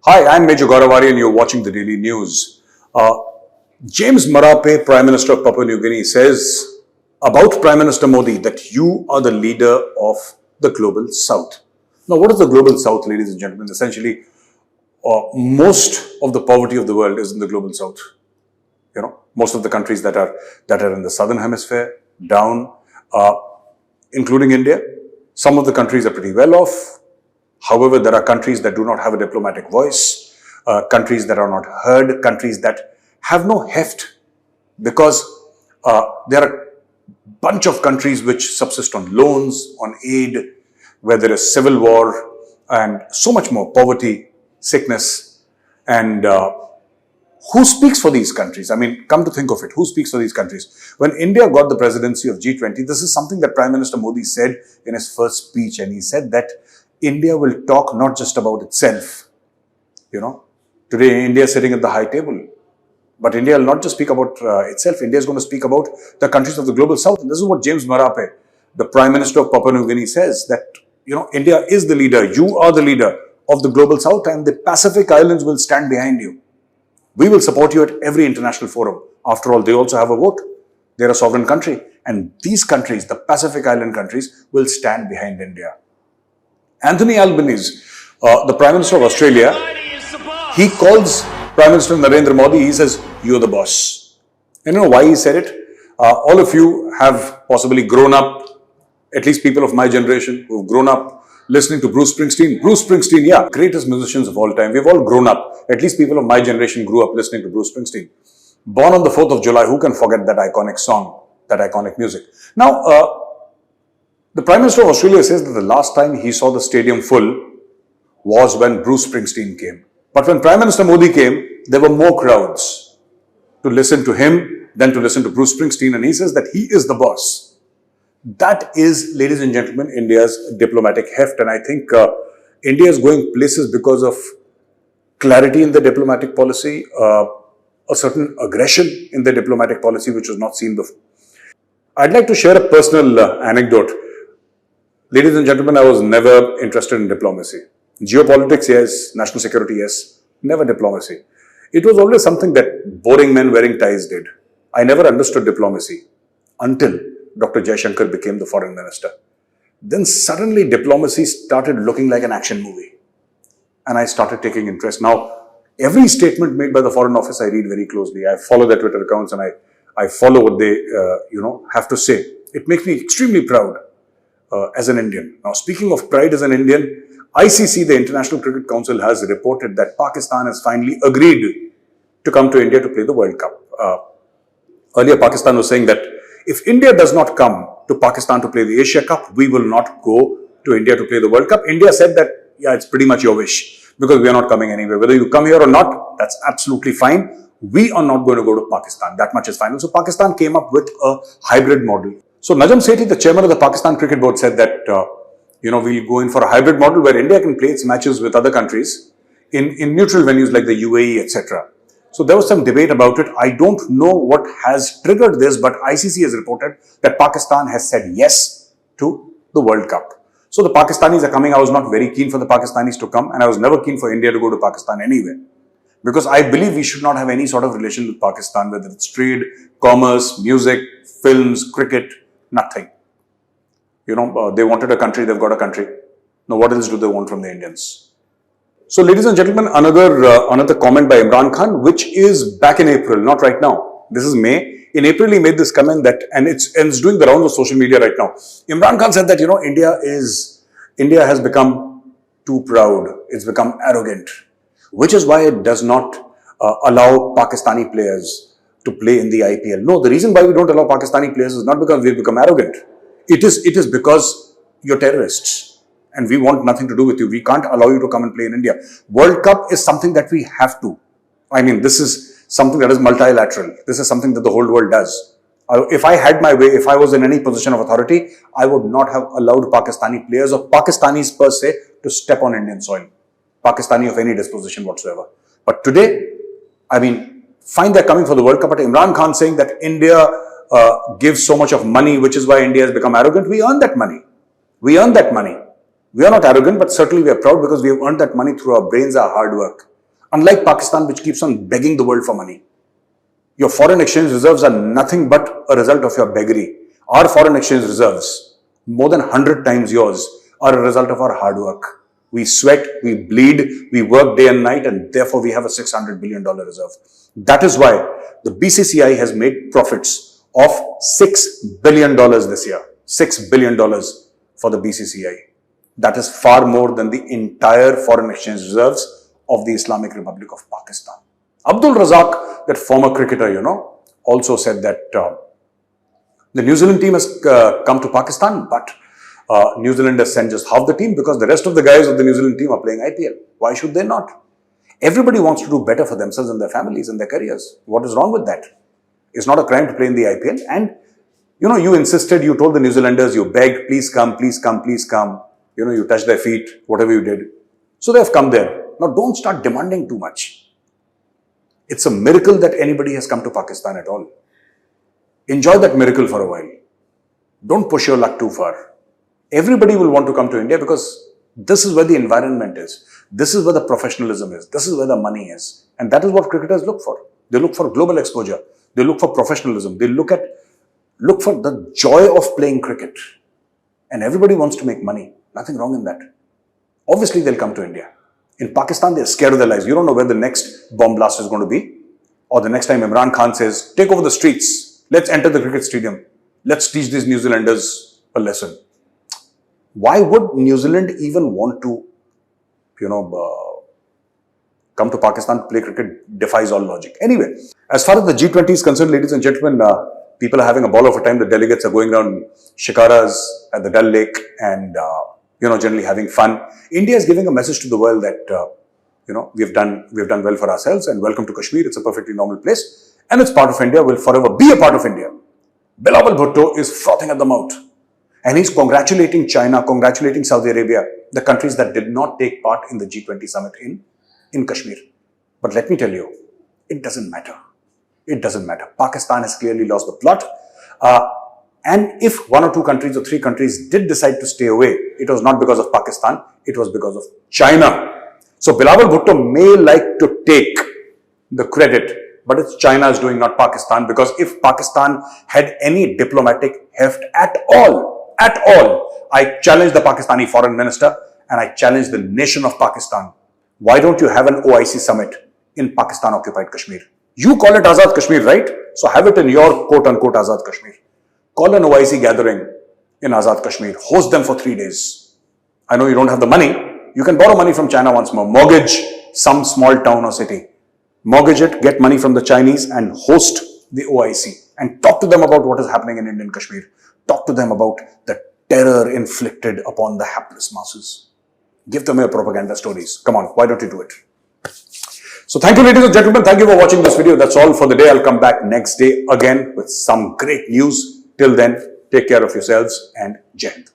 Hi, I'm Major Gaurav Arya and you're watching the Daily News. James Marape, Prime Minister of Papua New Guinea, says about Prime Minister Modi that you are the leader of the Global South. Now, what is the Global South, ladies and gentlemen? Essentially, most of the poverty of the world is in the Global South. You know, most of the countries that are in the Southern Hemisphere, down, including India. Some of the countries are pretty well off. However, there are countries that do not have a diplomatic voice, countries that are not heard, countries that have no heft, because there are a bunch of countries which subsist on loans, on aid, where there is civil war and so much more poverty, sickness. And who speaks for these countries? I mean, come to think of it, who speaks for these countries? When India got the presidency of G20, this is something that Prime Minister Modi said in his first speech, and he said that India will talk not just about itself. You know, today India is sitting at the high table, but India will not just speak about itself. India is going to speak about the countries of the Global South. And this is what James Marape, the Prime Minister of Papua New Guinea, says, that, you know, India is the leader. You are the leader of the Global South, and the Pacific Islands will stand behind you. We will support you at every international forum. After all, they also have a vote. They're a sovereign country. And these countries, the Pacific Island countries, will stand behind India. Anthony Albanese, the Prime Minister of Australia, he calls Prime Minister Narendra Modi, he says, you're the boss. And you know why he said it? All of you have possibly grown up, at least people of my generation who've grown up listening to Bruce Springsteen. Bruce Springsteen, yeah, greatest musicians of all time. We've all grown up. At least people of my generation grew up listening to Bruce Springsteen. Born on the 4th of July, who can forget that iconic song, that iconic music? Now, the Prime Minister of Australia says that the last time he saw the stadium full was when Bruce Springsteen came. But when Prime Minister Modi came, there were more crowds to listen to him than to listen to Bruce Springsteen. And he says that he is the boss. That is, ladies and gentlemen, India's diplomatic heft. And I think India is going places because of clarity in the diplomatic policy, a certain aggression in the diplomatic policy, which was not seen before. I'd like to share a personal anecdote. Ladies and gentlemen, I was never interested in diplomacy. Geopolitics, yes. National security, yes. Never diplomacy. It was always something that boring men wearing ties did. I never understood diplomacy until Dr. Jaishankar became the foreign minister. Then suddenly diplomacy started looking like an action movie. And I started taking interest. Now, every statement made by the Foreign Office, I read very closely. I follow their Twitter accounts and I follow what they, have to say. It makes me extremely proud. As an Indian. Now, speaking of pride as an Indian, ICC, the International Cricket Council, has reported that Pakistan has finally agreed to come to India to play the World Cup. Earlier, Pakistan was saying that if India does not come to Pakistan to play the Asia Cup, we will not go to India to play the World Cup. India said that, yeah, it's pretty much your wish because we are not coming anywhere. Whether you come here or not, that's absolutely fine. We are not going to go to Pakistan. That much is final. So Pakistan came up with a hybrid model. So Najam Sethi, the chairman of the Pakistan Cricket Board, said that, we'll go in for a hybrid model where India can play its matches with other countries in neutral venues like the UAE, etc. So there was some debate about it. I don't know what has triggered this, but ICC has reported that Pakistan has said yes to the World Cup. So the Pakistanis are coming. I was not very keen for the Pakistanis to come, and I was never keen for India to go to Pakistan anyway. Because I believe we should not have any sort of relation with Pakistan, whether it's trade, commerce, music, films, cricket, nothing. They wanted a country, they've got a country. Now, what else do they want from the Indians? So, ladies and gentlemen, another comment by Imran Khan, which is back in April, not right now. This is May. In April, he made this comment that, and it's doing the rounds of social media right now. Imran Khan said that, India has become too proud. It's become arrogant, which is why it does not allow Pakistani players to play in the IPL. No, the reason why we don't allow Pakistani players is not because we've become arrogant. It is because you're terrorists and we want nothing to do with you. We can't allow you to come and play in India. World Cup is something that we have to. I mean, this is something that is multilateral. This is something that the whole world does. If I had my way, if I was in any position of authority, I would not have allowed Pakistani players or Pakistanis per se to step on Indian soil. Pakistani of any disposition whatsoever. But today, I mean, fine, they're coming for the World Cup, but Imran Khan saying that India gives so much of money, which is why India has become arrogant. We earn that money. We earn that money. We are not arrogant, but certainly we are proud because we have earned that money through our brains, our hard work. Unlike Pakistan, which keeps on begging the world for money. Your foreign exchange reserves are nothing but a result of your beggary. Our foreign exchange reserves, more than 100 times yours, are a result of our hard work. We sweat, we bleed, we work day and night, and therefore we have a $600 billion reserve. That is why the BCCI has made profits of $6 billion this year. $6 billion for the BCCI. That is far more than the entire foreign exchange reserves of the Islamic Republic of Pakistan. Abdul Razak, that former cricketer, also said that the New Zealand team has come to Pakistan, but New Zealand has sent just half the team because the rest of the guys of the New Zealand team are playing IPL. Why should they not? Everybody wants to do better for themselves and their families and their careers. What is wrong with that? It's not a crime to play in the IPL. And, you insisted, you told the New Zealanders, you begged, please come, please come, please come. You touched their feet, whatever you did. So they have come there. Now, don't start demanding too much. It's a miracle that anybody has come to Pakistan at all. Enjoy that miracle for a while. Don't push your luck too far. Everybody will want to come to India because this is where the environment is. This is where the professionalism is. This is where the money is. And that is what cricketers look for. They look for global exposure. They look for professionalism. They look for the joy of playing cricket. And everybody wants to make money. Nothing wrong in that. Obviously, they'll come to India. In Pakistan, they're scared of their lives. You don't know where the next bomb blast is going to be. Or the next time Imran Khan says, take over the streets. Let's enter the cricket stadium. Let's teach these New Zealanders a lesson. Why would New Zealand even want to, come to Pakistan to play cricket? Defies all logic. Anyway, as far as the G20 is concerned, ladies and gentlemen, people are having a ball of a time. The delegates are going around shikaras at the Dal Lake and, generally having fun. India is giving a message to the world that, we've done well for ourselves and welcome to Kashmir. It's a perfectly normal place and it's part of India, will forever be a part of India. Bilawal Bhutto is frothing at the mouth and he's congratulating China, congratulating Saudi Arabia, the countries that did not take part in the G20 summit in Kashmir. But let me tell you, it doesn't matter. It doesn't matter. Pakistan has clearly lost the plot. And if one or two countries or three countries did decide to stay away, it was not because of Pakistan, it was because of China. So Bilawal Bhutto may like to take the credit, but it's China's doing, not Pakistan, because if Pakistan had any diplomatic heft at all, I challenge the Pakistani foreign minister and I challenge the nation of Pakistan. Why don't you have an OIC summit in Pakistan-occupied Kashmir? You call it Azad Kashmir, right? So have it in your quote-unquote Azad Kashmir. Call an OIC gathering in Azad Kashmir. Host them for 3 days. I know you don't have the money. You can borrow money from China once more. Mortgage some small town or city. Mortgage it, get money from the Chinese and host the OIC. And talk to them about what is happening in Indian Kashmir. Talk to them about the terror inflicted upon the hapless masses. Give them your propaganda stories. Come on, why don't you do it? So thank you, ladies and gentlemen. Thank you for watching this video. That's all for the day. I'll come back next day again with some great news. Till then, take care of yourselves and Jai Hind.